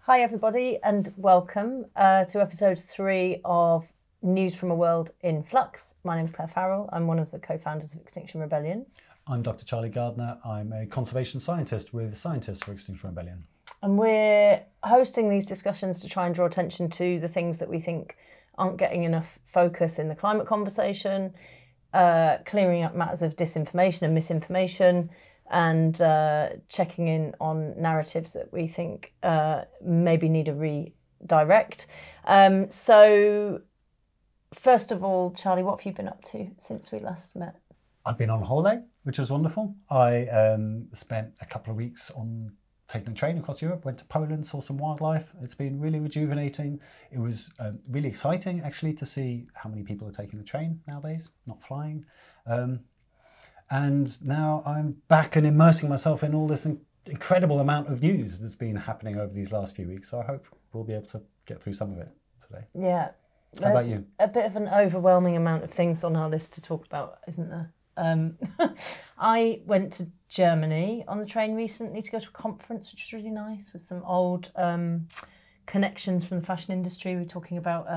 Hi everybody and welcome to episode 3 of News from a World in Flux. My name is Clare Farrell. I'm one of the co-founders of Extinction Rebellion. I'm Dr Charlie Gardner. I'm a conservation scientist with Scientists for Extinction Rebellion. And we're hosting these discussions to try and draw attention to the things that we think aren't getting enough focus in the climate conversation, clearing up matters of disinformation and misinformation, and checking in on narratives that we think maybe need a redirect. So first of all, Charlie, what have you been up to since we last met? I've been on holiday, which was wonderful. I spent a couple of weeks on taking a train across Europe, went to Poland, saw some wildlife. It's been really rejuvenating. It was really exciting actually to see how many people are taking the train nowadays, not flying. And now I'm back and immersing myself in all this incredible amount of news that's been happening over these last few weeks. So I hope we'll be able to get through some of it today. Yeah. How about you? A bit of an overwhelming amount of things on our list to talk about, isn't there? I went to Germany on the train recently to go to a conference, which was really nice, with some old connections from the fashion industry. We were talking about,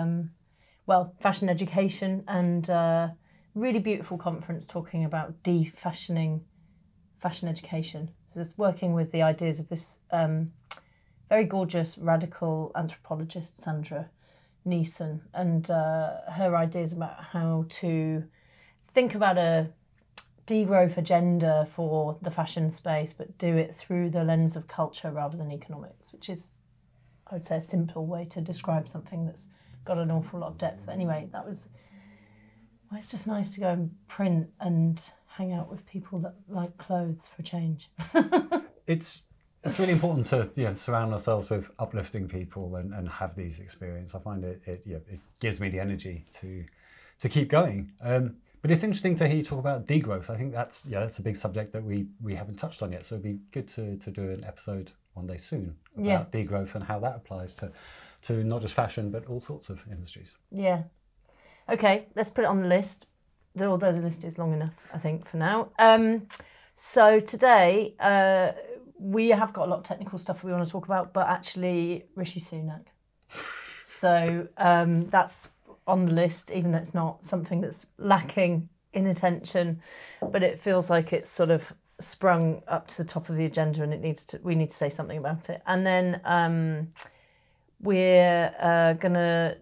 fashion education and really beautiful conference talking about de-fashioning fashion education. So it's working with the ideas of this very gorgeous radical anthropologist, Sandra Neeson, and her ideas about how to think about a degrowth agenda for the fashion space, but do it through the lens of culture rather than economics, which is, I would say, a simple way to describe something that's got an awful lot of depth. But anyway, that was... Well, it's just nice to go and print and hang out with people that like clothes for a change. It's really important to surround ourselves with uplifting people and have these experiences. I find it gives me the energy to keep going. But it's interesting to hear you talk about degrowth. I think that's a big subject that we haven't touched on yet. So it'd be good to do an episode one day soon about degrowth and how that applies to not just fashion but all sorts of industries. Yeah. Okay, let's put it on the list, although the list is long enough, I think, for now. So today, we have got a lot of technical stuff we want to talk about, but actually Rishi Sunak. So that's on the list, even though it's not something that's lacking in attention, but it feels like it's sort of sprung up to the top of the agenda and we need to say something about it. And then we're going to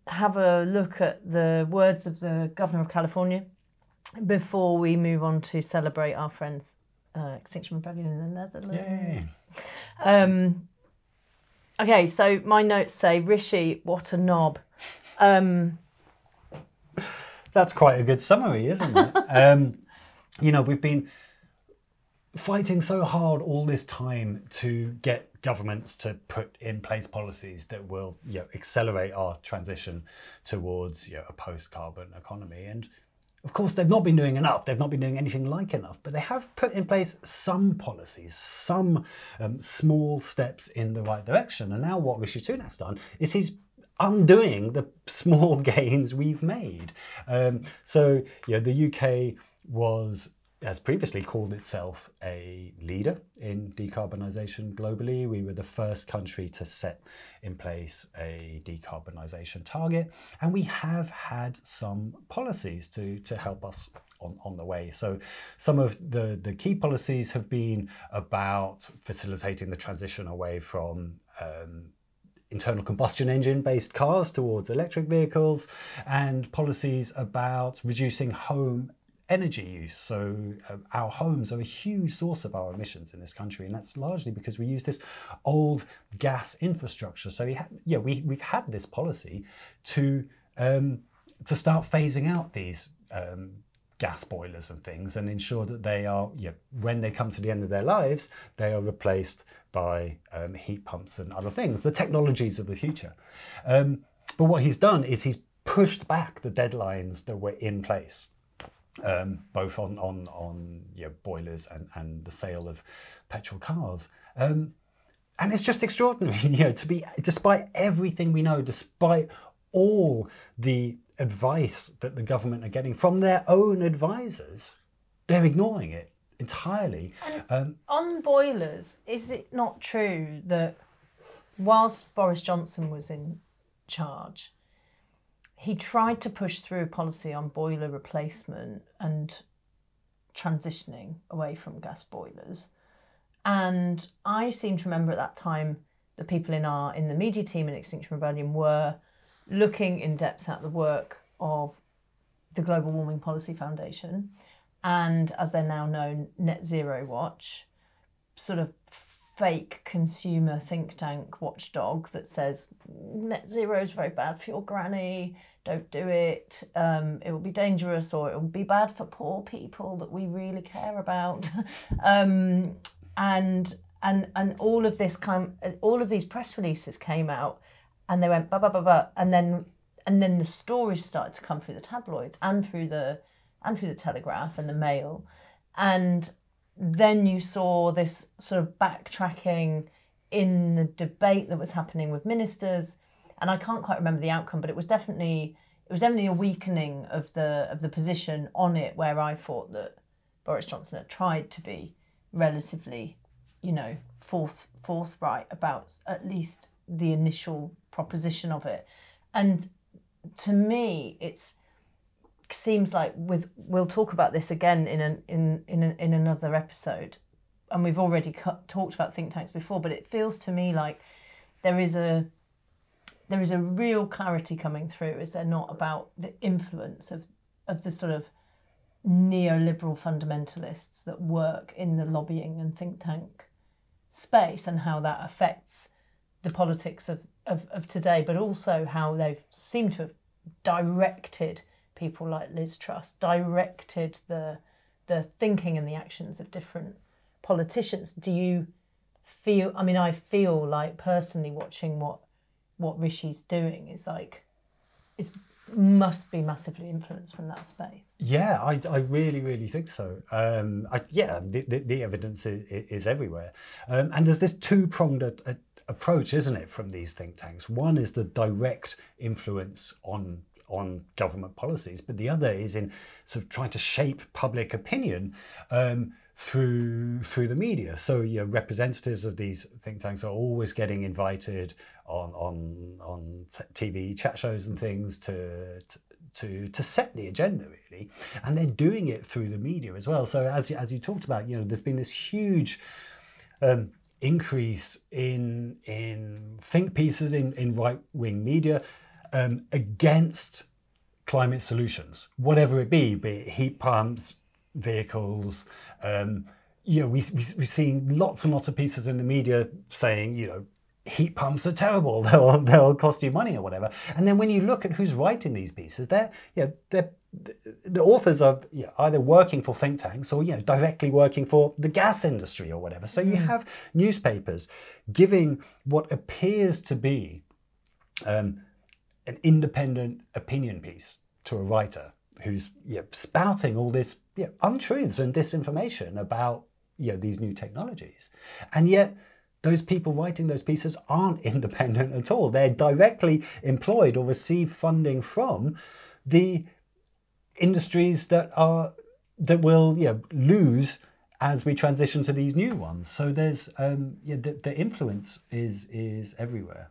have a look at the words of the Governor of California before we move on to celebrate our friends Extinction Rebellion in the Netherlands. Yay. Okay, so my notes say, Rishi, what a knob. That's quite a good summary, isn't it? We've been fighting so hard all this time to get governments to put in place policies that will accelerate our transition towards a post-carbon economy. And of course, they've not been doing enough. They've not been doing anything like enough, but they have put in place some policies, some small steps in the right direction. And now what Rishi Sunak's done is he's undoing the small gains we've made. So the UK has previously called itself a leader in decarbonisation globally. We were the first country to set in place a decarbonisation target, and we have had some policies to help us on the way. So some of the key policies have been about facilitating the transition away from internal combustion engine based cars towards electric vehicles, and policies about reducing home energy use. So our homes are a huge source of our emissions in this country, and that's largely because we use this old gas infrastructure. So we've had this policy to start phasing out these gas boilers and things and ensure that they are, when they come to the end of their lives, they are replaced by heat pumps and other things, the technologies of the future. But what he's done is he's pushed back the deadlines that were in place. Both on boilers and the sale of petrol cars. And it's just extraordinary, to be, despite everything we know, despite all the advice that the government are getting from their own advisors, they're ignoring it entirely. And on boilers, is it not true that whilst Boris Johnson was in charge, he tried to push through a policy on boiler replacement and transitioning away from gas boilers. And I seem to remember at that time the people in the media team in Extinction Rebellion were looking in depth at the work of the Global Warming Policy Foundation and, as they're now known, Net Zero Watch, sort of fake consumer think tank watchdog that says net zero is very bad for your granny, don't do it, it will be dangerous, or it will be bad for poor people that we really care about. And all of this all of these press releases came out, and they went ba ba ba ba, and then the stories started to come through the tabloids and through the Telegraph and the Mail, and then you saw this sort of backtracking in the debate that was happening with ministers, and I can't quite remember the outcome, but it was definitely a weakening of the position on it, where I thought that Boris Johnson had tried to be relatively, forthright about at least the initial proposition of it. And to me, it seems like we'll talk about this again in another episode, and we've already talked about think tanks before, but it feels to me like there is a real clarity coming through, is there not, about the influence of the sort of neoliberal fundamentalists that work in the lobbying and think tank space, and how that affects the politics of today, but also how they've seemed to have directed people like Liz Truss, directed the thinking and the actions of different politicians. Do you feel, I feel like personally watching what Rishi's doing is like, it must be massively influenced from that space. Yeah, I really, really think so. The evidence is everywhere. And there's this two-pronged approach, isn't it, from these think tanks? One is the direct influence on government policies, but the other is in sort of trying to shape public opinion through the media. So representatives of these think tanks are always getting invited on TV chat shows and things to set the agenda, really, and they're doing it through the media as well. So as you talked about, there's been this huge increase in think pieces in right-wing media against climate solutions, whatever it be it heat pumps, vehicles. We've seen lots and lots of pieces in the media saying, heat pumps are terrible, they'll cost you money or whatever. And then when you look at who's writing these pieces, the authors are either working for think tanks or directly working for the gas industry or whatever. So you have newspapers giving what appears to be an independent opinion piece to a writer who's spouting all this untruths and disinformation about these new technologies. And yet those people writing those pieces aren't independent at all. They're directly employed or receive funding from the industries that will lose as we transition to these new ones. So there's the influence is everywhere.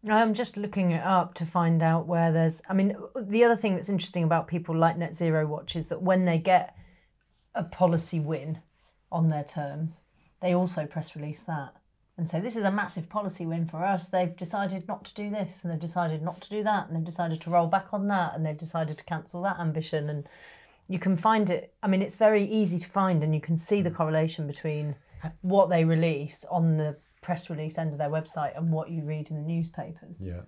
I'm just looking it up to find out where there's... the other thing that's interesting about people like Net Zero Watch is that when they get a policy win on their terms, they also press release that and say, this is a massive policy win for us. They've decided not to do this, and they've decided not to do that, and they've decided to roll back on that, and they've decided to cancel that ambition. And you can find it... it's very easy to find, and you can see the correlation between what they release on the press release end of their website and what you read in the newspapers. Yeah,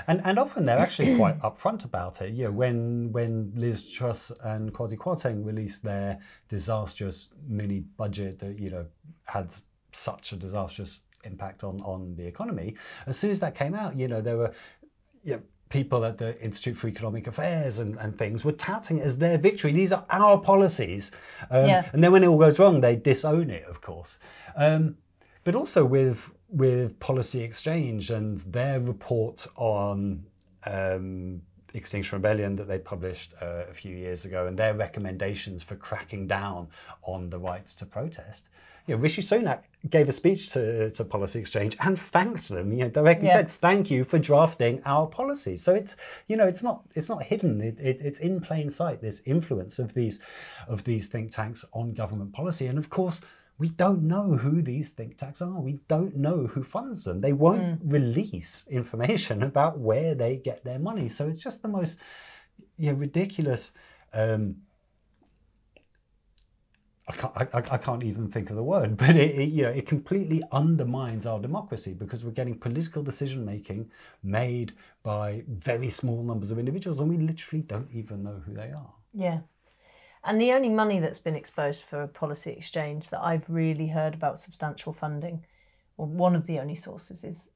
and often they're actually quite upfront about it. When Liz Truss and Kwasi Kwarteng released their disastrous mini budget that had such a disastrous impact on the economy, as soon as that came out, there were people at the Institute for Economic Affairs and things were touting it as their victory. These are our policies, and then when it all goes wrong, they disown it, of course. But also with Policy Exchange and their report on Extinction Rebellion that they published a few years ago, and their recommendations for cracking down on the rights to protest. Rishi Sunak gave a speech to Policy Exchange and thanked them. Directly said, "Thank you for drafting our policy." So it's it's not hidden. It's in plain sight. This influence of these think tanks on government policy, and of course, we don't know who these think tanks are. We don't know who funds them. They won't release information about where they get their money. So it's just the most ridiculous. I can't even think of the word, but it completely undermines our democracy, because we're getting political decision making made by very small numbers of individuals, and we literally don't even know who they are. Yeah. And the only money that's been exposed for a Policy Exchange that I've really heard about substantial funding, or one of the only sources, is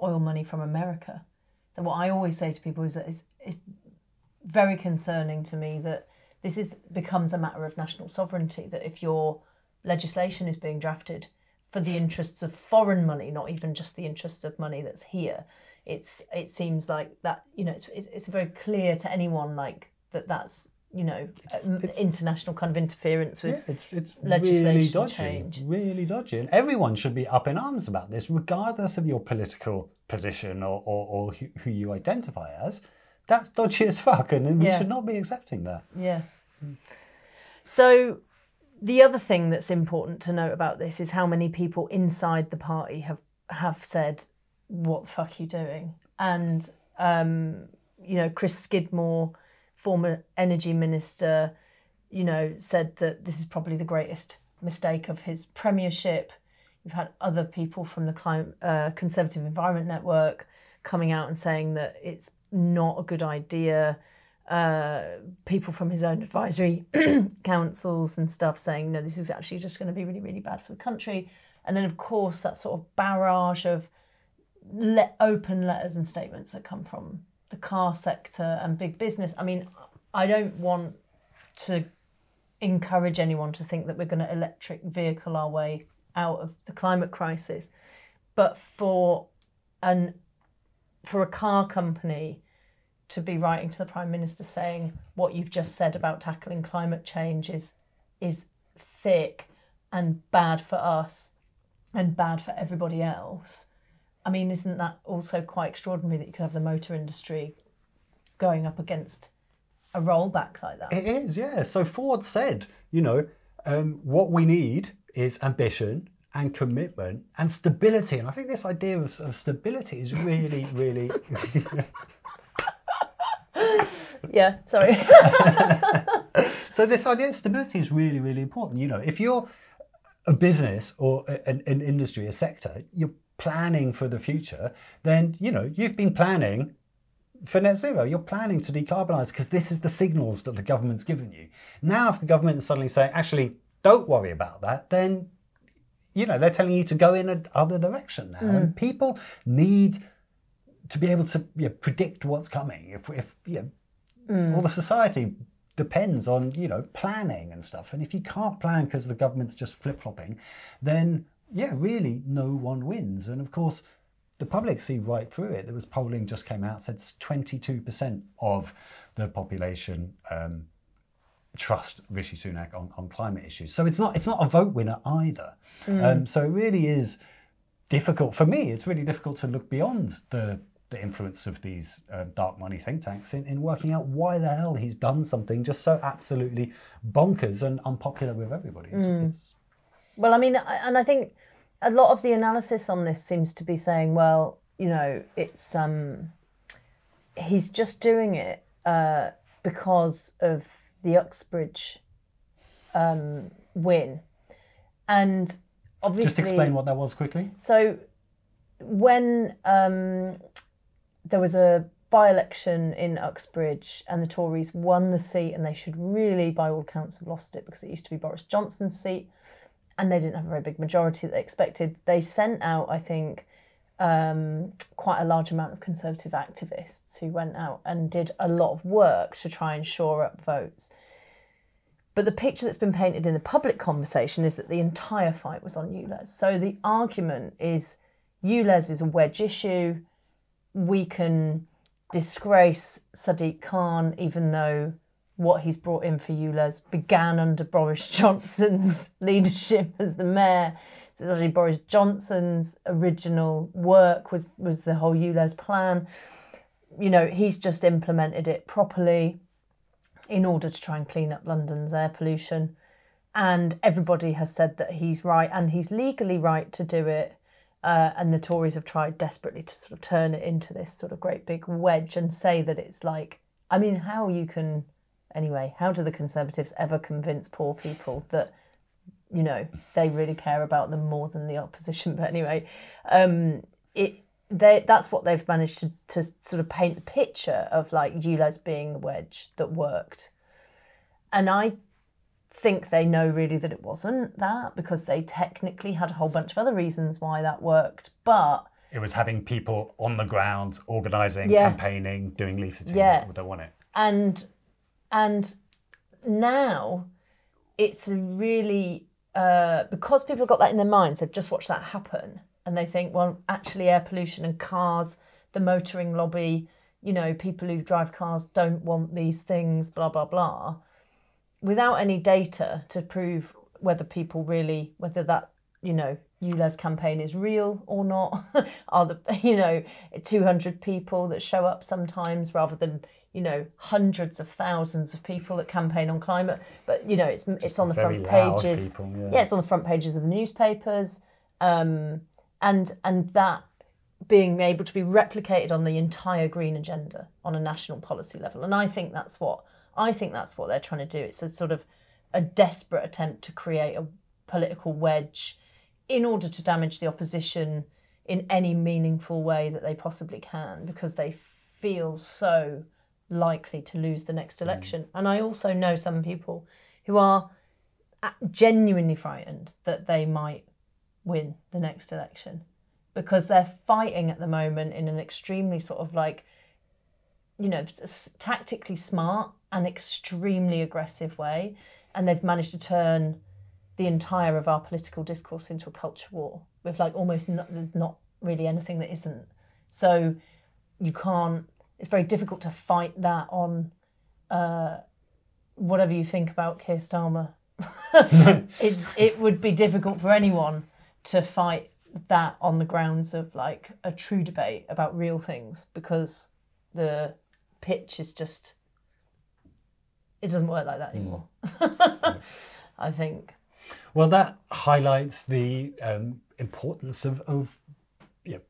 oil money from America. So what I always say to people is that it's very concerning to me that this becomes a matter of national sovereignty, that if your legislation is being drafted for the interests of foreign money, not even just the interests of money that's here, it seems like that, it's very clear to anyone like that's, international kind of interference with it's legislation really dodgy, change. Really dodgy. And everyone should be up in arms about this, regardless of your political position or who you identify as. That's dodgy as fuck, and we should not be accepting that. Yeah. So the other thing that's important to note about this is how many people inside the party have said, "What the fuck are you doing?" And Chris Skidmore, former energy minister, said that this is probably the greatest mistake of his premiership. We've had other people from the Conservative Environment Network coming out and saying that it's not a good idea. People from his own advisory councils and stuff saying, no, this is actually just going to be really, really bad for the country. And then, of course, that sort of barrage of open letters and statements that come from the car sector and big business. I mean, I don't want to encourage anyone to think that we're going to electric vehicle our way out of the climate crisis. But for a car company to be writing to the Prime Minister saying what you've just said about tackling climate change is thick and bad for us and bad for everybody else. I mean, isn't that also quite extraordinary that you could have the motor industry going up against a rollback like that? It is, yeah. So Ford said, what we need is ambition and commitment and stability. And I think this idea of stability is really, really... Yeah, sorry. So this idea of stability is really, really important. If you're a business or an industry, a sector, you're planning for the future, then, you've been planning for net zero. You're planning to decarbonise because this is the signals that the government's given you. Now, if the government is suddenly saying, actually, don't worry about that, then, they're telling you to go in another direction now. And people need to be able to predict what's coming. If all the society depends on, planning and stuff. And if you can't plan because the government's just flip-flopping, then, really no one wins. And of course, the public see right through it. There was polling just came out, said 22% of the population trust Rishi Sunak on climate issues. So it's not a vote winner either. So it really is difficult. For me, it's really difficult to look beyond the influence of these dark money think tanks in working out why the hell he's done something just so absolutely bonkers and unpopular with everybody. Well, I mean, and I think a lot of the analysis on this seems to be saying, well, it's he's just doing it because of the Uxbridge win. And obviously... Just explain what that was quickly. So when there was a by-election in Uxbridge and the Tories won the seat, and they should really, by all accounts, have lost it because it used to be Boris Johnson's seat, and they didn't have a very big majority that they expected. They sent out, I think, quite a large amount of Conservative activists who went out and did a lot of work to try and shore up votes. But the picture that's been painted in the public conversation is that the entire fight was on ULEZ. So the argument is ULEZ is a wedge issue. We can disgrace Sadiq Khan, even though what he's brought in for ULEZ began under Boris Johnson's leadership as the mayor. So it was actually Boris Johnson's original work was the whole ULEZ plan. You know, he's just implemented it properly in order to try and clean up London's air pollution. And everybody has said that he's right and he's legally right to do it. And the Tories have tried desperately to sort of turn it into this sort of great big wedge and say that it's like, I mean, how do the Conservatives ever convince poor people that, you know, they really care about them more than the opposition? But anyway, that's what they've managed to sort of paint the picture of like ULEZ being the wedge that worked. And I think they know really that it wasn't that, because they technically had a whole bunch of other reasons why that worked, but it was having people on the ground organising, campaigning, doing leafleting that want it. And now it's a really because people have got that in their minds, they've just watched that happen and they think, well, actually air pollution and cars, the motoring lobby, you know, people who drive cars don't want these things, blah blah blah, without any data to prove whether that, you know, ULEZ campaign is real or not. Are the, you know, 200 people that show up sometimes rather than, you know, hundreds of thousands of people that campaign on climate. But, you know, it's on the front pages. People, it's on the front pages of the newspapers. And that being able to be replicated on the entire green agenda on a national policy level. And I think that's what they're trying to do. It's a sort of a desperate attempt to create a political wedge in order to damage the opposition in any meaningful way that they possibly can, because they feel so likely to lose the next election. And I also know some people who are genuinely frightened that they might win the next election, because they're fighting at the moment in an extremely sort of like, you know, tactically smart and extremely aggressive way. And they've managed to turn the entire of our political discourse into a culture war with like there's not really anything that isn't. So it's very difficult to fight that on whatever you think about Keir Starmer. It would be difficult for anyone to fight that on the grounds of like a true debate about real things, because the pitch is just, it doesn't work like that anymore. I think. Well, that highlights the importance of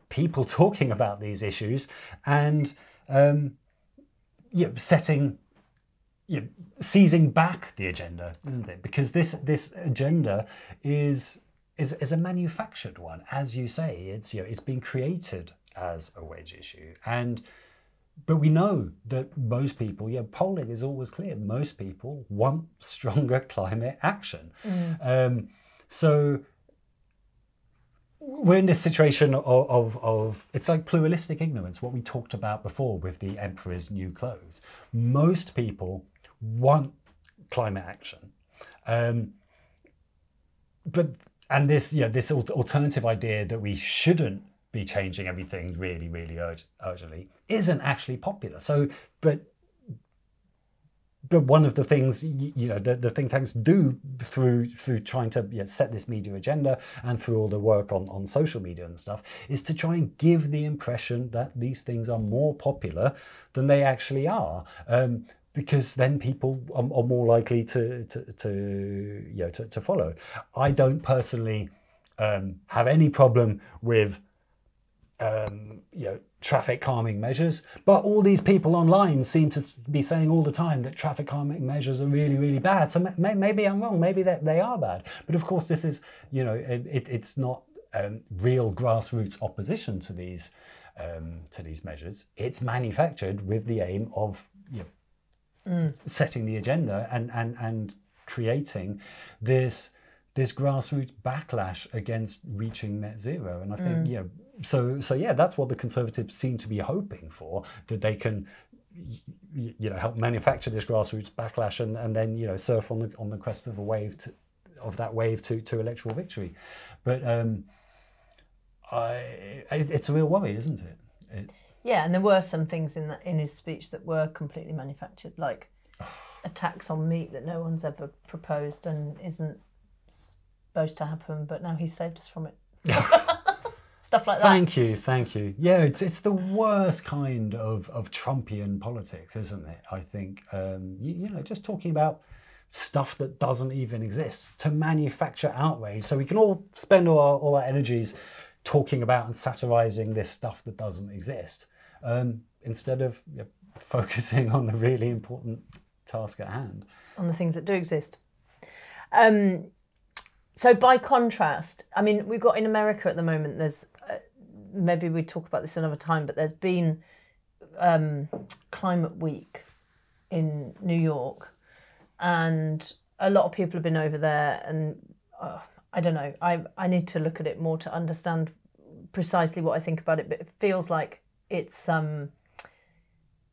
people talking about these issues and seizing back the agenda, isn't it? Because this agenda is a manufactured one, as you say. It's been created as a wedge issue, but we know that most people, polling is always clear, most people want stronger climate action. So we're in this situation of it's like pluralistic ignorance, what we talked about before with the emperor's new clothes. Most people want climate action. And this alternative idea that we shouldn't be changing everything really, really urgently isn't actually popular. So, but one of the things the think tanks do through trying to set this media agenda and through all the work on social media and stuff is to try and give the impression that these things are more popular than they actually are. Because then people are more likely to follow. I don't personally have any problem with traffic calming measures, but all these people online seem to be saying all the time that traffic calming measures are really, really bad. So maybe I'm wrong. Maybe they are bad. But of course, this is it's not real grassroots opposition to these measures. It's manufactured with the aim of setting the agenda and creating this grassroots backlash against reaching net zero. And I think so that's what the Conservatives seem to be hoping for, that they can help manufacture this grassroots backlash and then surf on the crest of a wave to electoral victory. But it's a real worry, isn't it? Yeah, and there were some things in his speech that were completely manufactured, like a tax on meat that no one's ever proposed and isn't supposed to happen, but now he's saved us from it. Stuff like that. Thank you. Yeah, it's the worst kind of Trumpian politics, isn't it? I think, you know, just talking about stuff that doesn't even exist to manufacture outrage. So we can all spend all our energies talking about and satirizing this stuff that doesn't exist, instead of focusing on the really important task at hand. On the things that do exist. So by contrast, I mean, we've got in America at the moment, there's, maybe we talk about this another time, but there's been Climate Week in New York, and a lot of people have been over there, and I don't know, I need to look at it more to understand precisely what I think about it, but it feels like it's got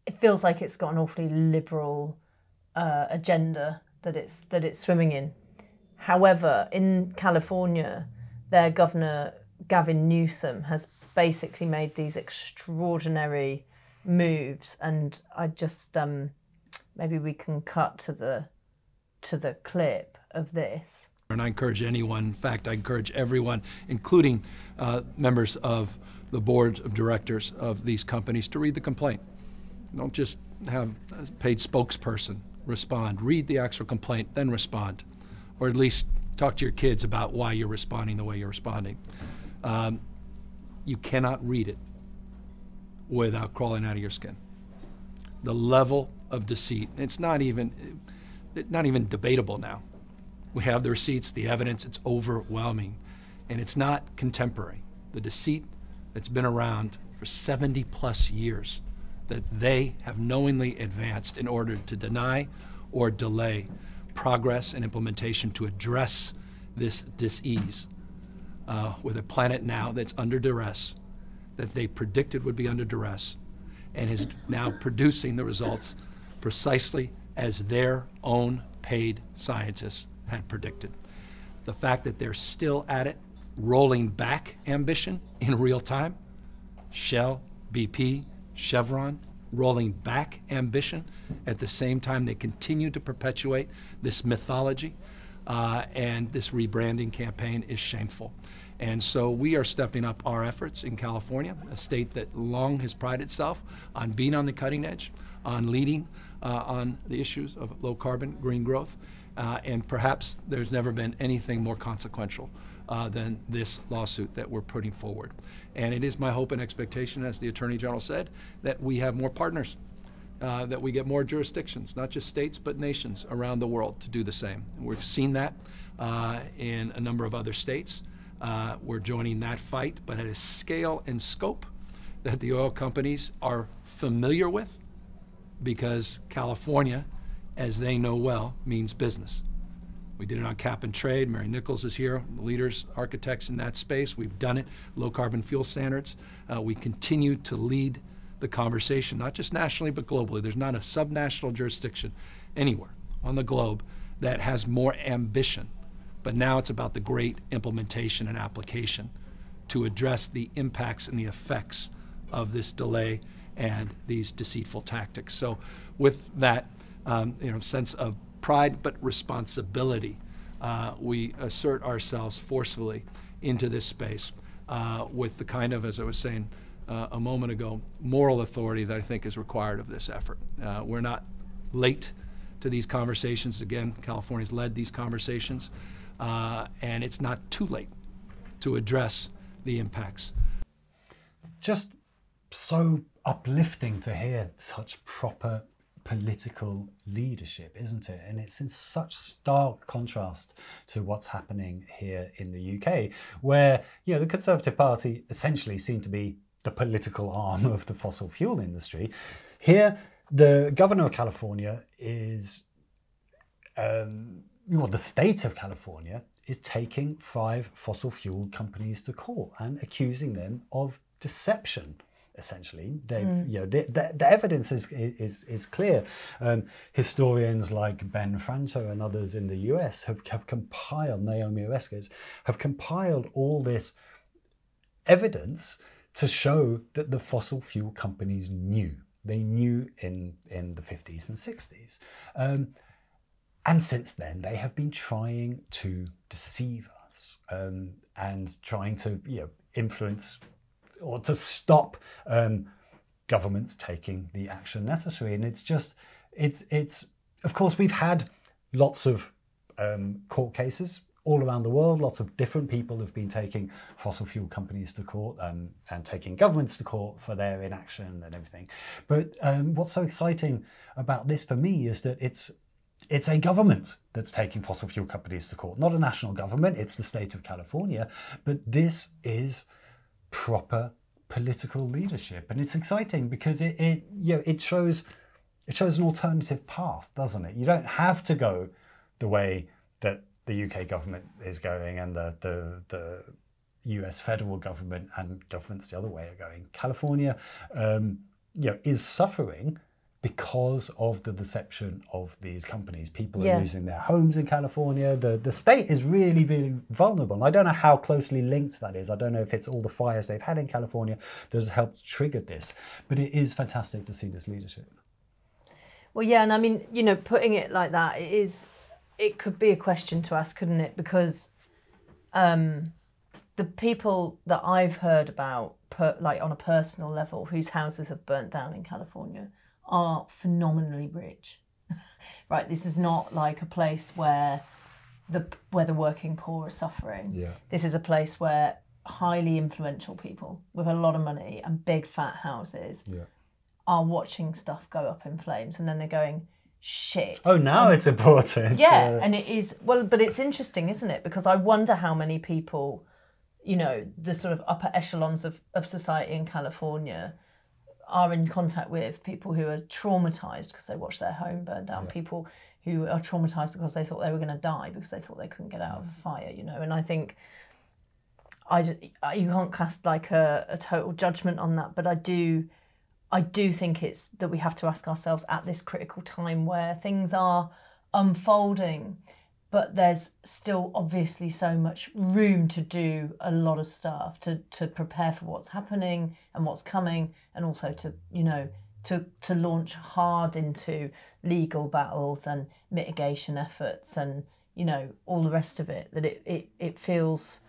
an awfully liberal agenda that it's swimming in. However, in California, their governor, Gavin Newsom, has basically made these extraordinary moves. And I just, maybe we can cut to the clip of this. And I encourage anyone, in fact, I encourage everyone, including members of the board of directors of these companies, to read the complaint. Don't just have a paid spokesperson respond. Read the actual complaint, then respond. Or at least talk to your kids about why you're responding the way you're responding. You cannot read it without crawling out of your skin. The level of deceit, it's not even debatable now. We have the receipts, the evidence, it's overwhelming. And it's not contemporary. The deceit that's been around for 70 plus years that they have knowingly advanced in order to deny or delay progress and implementation to address this dis-ease with a planet now that's under duress, that they predicted would be under duress, and is now producing the results precisely as their own paid scientists had predicted. The fact that they're still at it, rolling back ambition in real time, Shell, BP, Chevron, rolling back ambition at the same time they continue to perpetuate this mythology and this rebranding campaign is shameful. And so we are stepping up our efforts in California, a state that long has prided itself on being on the cutting edge, on leading on the issues of low carbon, green growth, and perhaps there's never been anything more consequential than this lawsuit that we're putting forward. And it is my hope and expectation, as the Attorney General said, that we have more partners, that we get more jurisdictions, not just states, but nations around the world to do the same. And we've seen that in a number of other states. We're joining that fight, but at a scale and scope that the oil companies are familiar with, because California, as they know well, means business. We did it on cap and trade. Mary Nichols is here, leaders, architects in that space. We've done it, low carbon fuel standards. We continue to lead the conversation, not just nationally, but globally. There's not a subnational jurisdiction anywhere on the globe that has more ambition. But now it's about the great implementation and application to address the impacts and the effects of this delay and these deceitful tactics. So with that sense of pride but responsibility, we assert ourselves forcefully into this space with the kind of, as I was saying a moment ago, moral authority that I think is required of this effort. We're not late to these conversations. Again, California's led these conversations, and it's not too late to address the impacts. It's just so uplifting to hear such proper political leadership, isn't it? And it's in such stark contrast to what's happening here in the UK, where the Conservative Party essentially seem to be the political arm of the fossil fuel industry. Here, the governor of California is, the state of California is taking 5 fossil fuel companies to court and accusing them of deception. Essentially, the evidence is clear. Historians like Ben Franto and others in the US have compiled, Naomi Oreskes, have compiled all this evidence to show that the fossil fuel companies knew. They knew in the 50s and 60s. And since then, they have been trying to deceive us. us, and trying to influence or to stop governments taking the action necessary. And it's of course, we've had lots of court cases all around the world. Lots of different people have been taking fossil fuel companies to court and taking governments to court for their inaction and everything. But what's so exciting about this for me is that it's a government that's taking fossil fuel companies to court, not a national government. It's the state of California, but this is proper political leadership, and it's exciting because it shows an alternative path, doesn't it? You don't have to go the way that the UK government is going and the US federal government and governments the other way are going. California, is suffering because of the deception of these companies. People are losing their homes in California. The state is really, really vulnerable. And I don't know how closely linked that is. I don't know if it's all the fires they've had in California that has helped trigger this. But it is fantastic to see this leadership. Well, yeah, and I mean, putting it like that, it could be a question to ask, couldn't it? Because the people that I've heard about, like on a personal level, whose houses have burnt down in California, are phenomenally rich. Right, this is not like a place where the working poor are suffering. Yeah. This is a place where highly influential people with a lot of money and big fat houses are watching stuff go up in flames, and then they're going, shit. Oh, now it's important. Yeah, and it is, well, but it's interesting, isn't it? Because I wonder how many people, the sort of upper echelons of society in California are in contact with people who are traumatised because they watched their home burn down, people who are traumatised because they thought they were going to die because they thought they couldn't get out of a fire, and I think you can't cast like a total judgment on that, but I do think it's that we have to ask ourselves at this critical time where things are unfolding, but there's still obviously so much room to do a lot of stuff to prepare for what's happening and what's coming, and also to launch hard into legal battles and mitigation efforts and all the rest of it. That it feels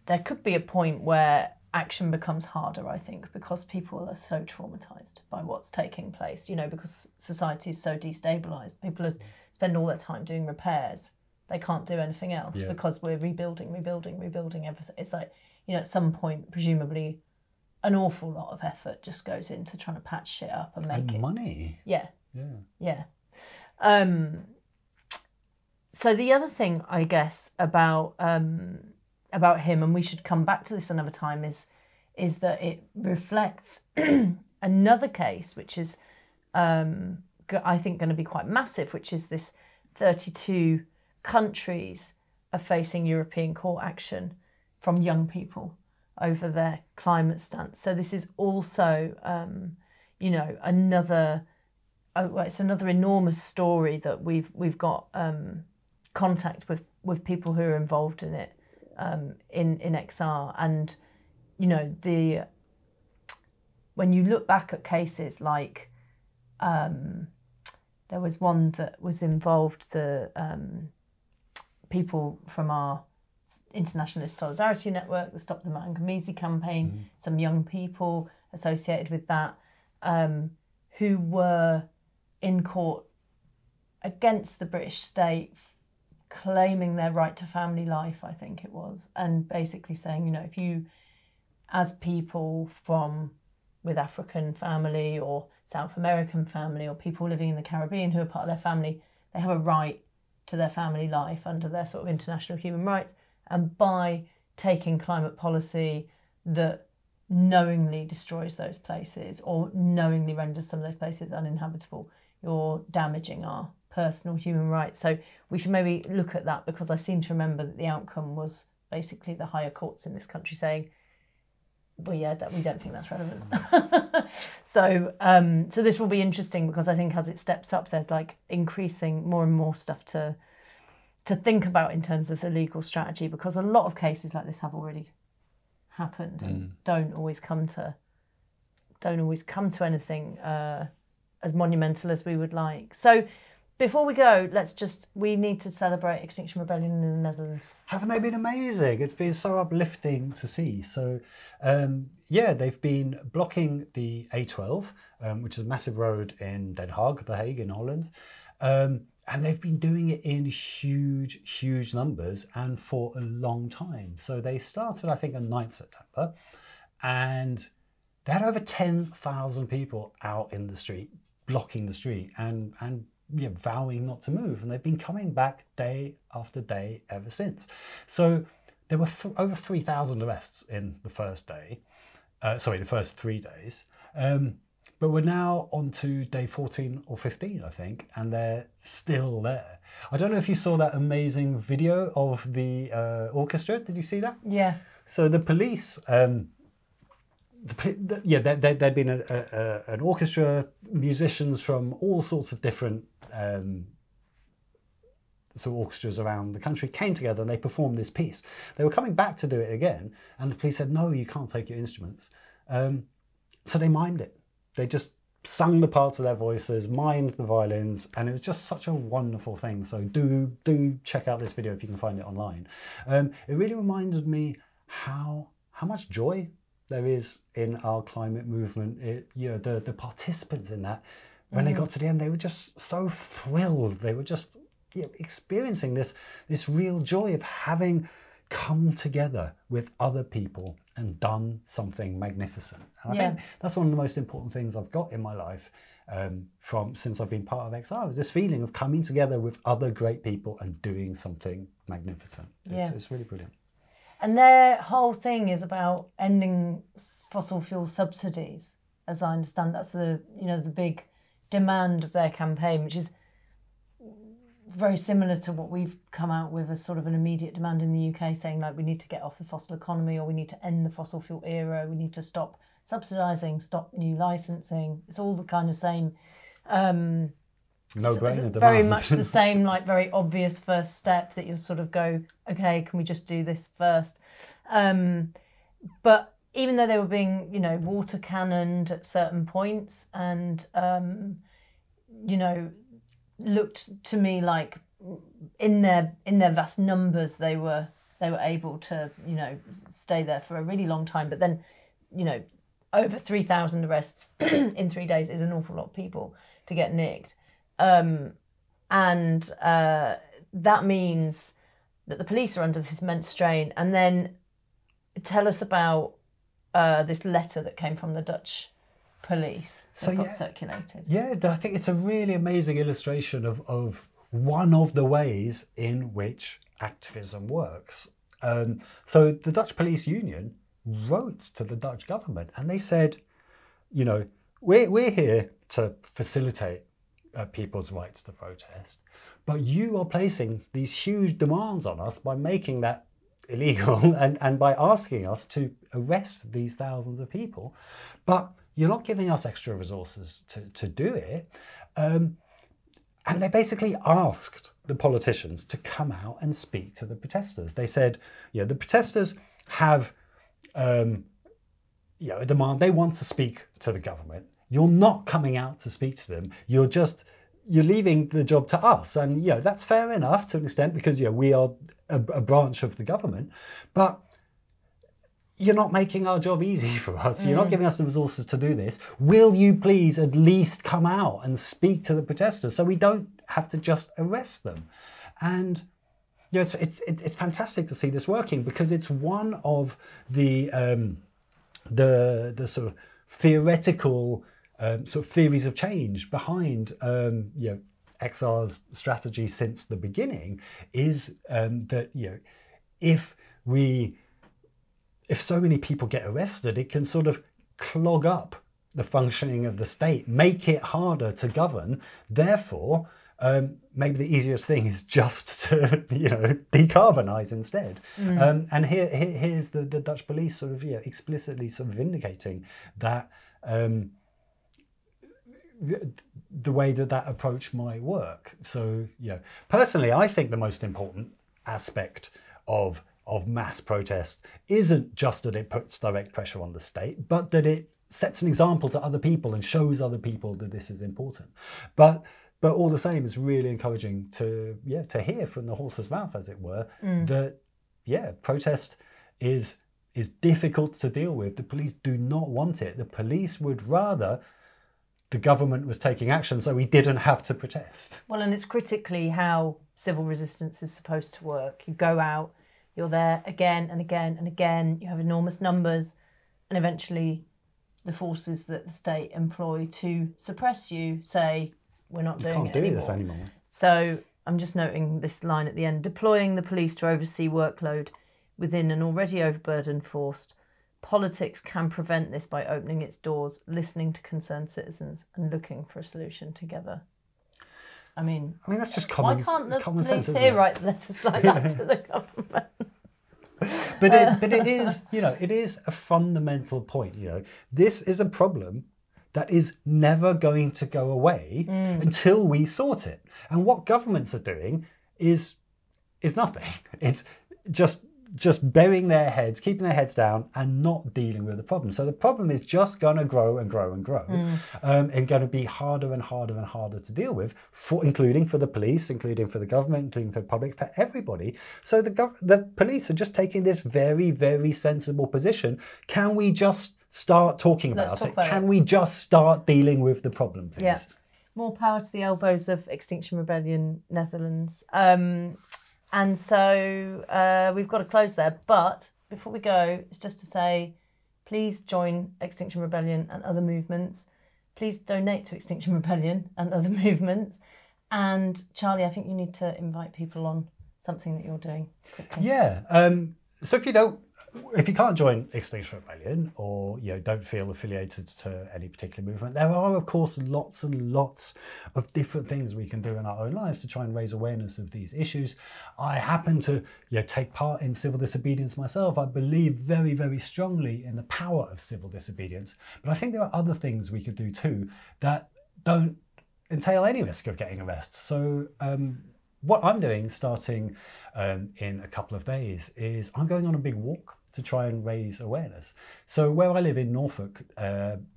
there could be a point where action becomes harder, I think, because people are so traumatized by what's taking place, because society is so destabilized. People spend all their time doing repairs. They can't do anything else because we're rebuilding everything. It's like, at some point, presumably, an awful lot of effort just goes into trying to patch shit up and make it. Money. Yeah. So the other thing, I guess, about him, and we should come back to this another time, is that it reflects another case, which is, I think, going to be quite massive, which is this 32 countries are facing European court action from young people over their climate stance. So this is also, another. It's another enormous story that we've got contact with people who are involved in it. In XR, and when you look back at cases like there was one that was involved, the people from our Internationalist Solidarity Network, the Stop the Manganese campaign, some young people associated with that, who were in court against the British state, claiming their right to family life, I think it was, and basically saying, if you, as people with African family or South American family or people living in the Caribbean who are part of their family, they have a right to their family life under their sort of international human rights. And by taking climate policy that knowingly destroys those places or knowingly renders some of those places uninhabitable, you're damaging our personal human rights. So we should maybe look at that, because I seem to remember that the outcome was basically the higher courts in this country saying, well, that we don't think that's relevant. So this will be interesting, because I think as it steps up, there's like increasing more and more stuff to think about in terms of the legal strategy, because a lot of cases like this have already happened and don't always come to anything as monumental as we would like. So before we go, we need to celebrate Extinction Rebellion in the Netherlands. Haven't they been amazing? It's been so uplifting to see. So, yeah, they've been blocking the A12, which is a massive road in Den Haag, The Hague in Holland. And they've been doing it in huge, huge numbers and for a long time. So they started, I think, on 9th September, and they had over 10,000 people out in the street, blocking the street and you know, vowing not to move. And they've been coming back day after day ever since. So there were over 3,000 arrests in the first day, the first 3 days. But we're now on to day 14 or 15, I think, and they're still there. I don't know if you saw that amazing video of the orchestra. Did you see that? Yeah. So the police, there'd been an orchestra, musicians from all sorts of different sort of orchestras around the country came together and they performed this piece. They were coming back to do it again, and the police said, no, you can't take your instruments. So they mimed it. They just sung the parts of their voices, mimed the violins, and it was just such a wonderful thing. So do check out this video if you can find it online. It really reminded me how much joy there is in our climate movement. The participants in that, when they got to the end, they were just so thrilled. They were just experiencing this real joy of having come together with other people and done something magnificent. And I think that's one of the most important things I've got in my life since I've been part of XR, is this feeling of coming together with other great people and doing something magnificent. It's really brilliant. And their whole thing is about ending fossil fuel subsidies, as I understand. That's the big demand of their campaign, which is very similar to what we've come out with as sort of an immediate demand in the UK, saying like we need to get off the fossil economy, or we need to end the fossil fuel era, we need to stop subsidising, stop new licensing. It's all the kind of same no-brainer. Very much the same, like very obvious first step that you'll sort of go, okay, can we just do this first? But even though they were being, water cannoned at certain points, and looked to me like in their vast numbers they were able to stay there for a really long time. But then over 3,000 arrests in 3 days is an awful lot of people to get nicked, and that means that the police are under this immense strain. And then tell us about this letter that came from the Dutch police that got circulated. Yeah, I think it's a really amazing illustration of one of the ways in which activism works. So the Dutch Police Union wrote to the Dutch government and they said, we're here to facilitate people's rights to protest, but you are placing these huge demands on us by making that illegal and by asking us to arrest these thousands of people, but you're not giving us extra resources to do it. And they basically asked the politicians to come out and speak to the protesters. They said, the protesters have a demand. They want to speak to the government. You're not coming out to speak to them. You're leaving the job to us. And that's fair enough to an extent, because we are a branch of the government. But you're not making our job easy for us. You're not giving us the resources to do this. Will you please at least come out and speak to the protesters so we don't have to just arrest them? And it's fantastic to see this working, because it's one of the sort of theoretical sort of theories of change behind XR's strategy since the beginning, is that if so many people get arrested, it can sort of clog up the functioning of the state, make it harder to govern. Therefore, maybe the easiest thing is just to, decarbonise instead. And here's the Dutch police sort of explicitly sort of vindicating that the way that approach might work. So, personally, I think the most important aspect of mass protest isn't just that it puts direct pressure on the state, but that it sets an example to other people and shows other people that this is important. But But all the same, it's really encouraging to hear from the horse's mouth, as it were, that protest is difficult to deal with. The police do not want it. The police would rather the government was taking action so we didn't have to protest. Well, and it's critically how civil resistance is supposed to work. You go out, you're there again and again and again, you have enormous numbers, and eventually the forces that the state employ to suppress you say, we're not doing it anymore. You can't do this anymore. So I'm just noting this line at the end. Deploying the police to oversee workload within an already overburdened force. Politics can prevent this by opening its doors, listening to concerned citizens and looking for a solution together. I mean that's just common sense. Why can't the police here write letters like that to the government? But it is, it is a fundamental point. This is a problem that is never going to go away until we sort it. And what governments are doing is nothing. It's just burying their heads, keeping their heads down, and not dealing with the problem. So the problem is just going to grow and grow and grow, and going to be harder and harder and harder to deal with, including for the police, including for the government, including for the public, for everybody. So the police are just taking this very, very sensible position. Can we just start talking about it? Can we just start dealing with the problem, please? Yeah. More power to the elbows of Extinction Rebellion Netherlands. And so we've got to close there. But before we go, it's just to say, please join Extinction Rebellion and other movements. Please donate to Extinction Rebellion and other movements. And Charlie, I think you need to invite people on something that you're doing quickly. Yeah. So if you can't join Extinction Rebellion, or don't feel affiliated to any particular movement, there are of course lots and lots of different things we can do in our own lives to try and raise awareness of these issues. I happen to take part in civil disobedience myself. I believe very, very strongly in the power of civil disobedience, but I think there are other things we could do too that don't entail any risk of getting arrested. So what I'm doing starting in a couple of days is I'm going on a big walk to try and raise awareness. So where I live in Norfolk,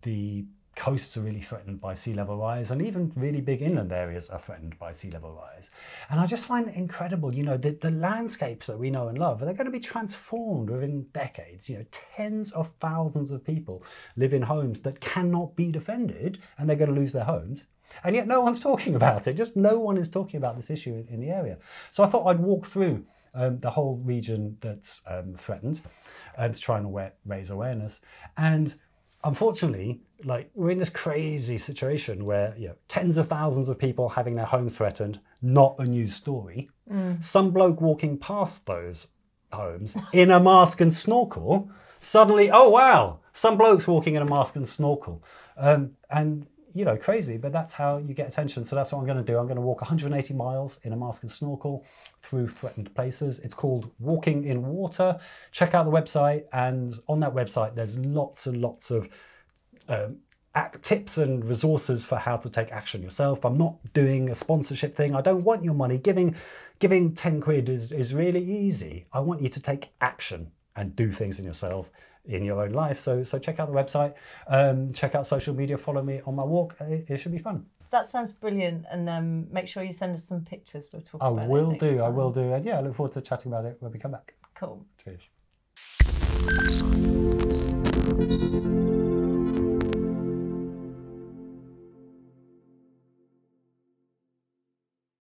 the coasts are really threatened by sea level rise, and even really big inland areas are threatened by sea level rise. And I just find it incredible, the landscapes that we know and love, they're going to be transformed within decades. Tens of thousands of people live in homes that cannot be defended, and they're going to lose their homes. And yet no one's talking about it. Just no one is talking about this issue in the area. So I thought I'd walk through the whole region that's threatened, and to try and raise awareness. And unfortunately, we're in this crazy situation where tens of thousands of people having their homes threatened, not a news story. Some bloke walking past those homes in a mask and snorkel, suddenly, oh wow, some bloke's walking in a mask and snorkel. And crazy, but that's how you get attention. So that's what I'm going to do. I'm going to walk 180 miles in a mask and snorkel through threatened places. It's called Walking in Water. Check out the website, and on that website there's lots and lots of tips and resources for how to take action yourself. I'm not doing a sponsorship thing. I don't want your money. Giving 10 quid is really easy. I want you to take action and do things in yourself, in your own life. So check out the website, check out social media, follow me on my walk. It should be fun. That sounds brilliant, and make sure you send us some pictures. We'll talk about it. I will do. And I look forward to chatting about it when we come back. Cool. Cheers.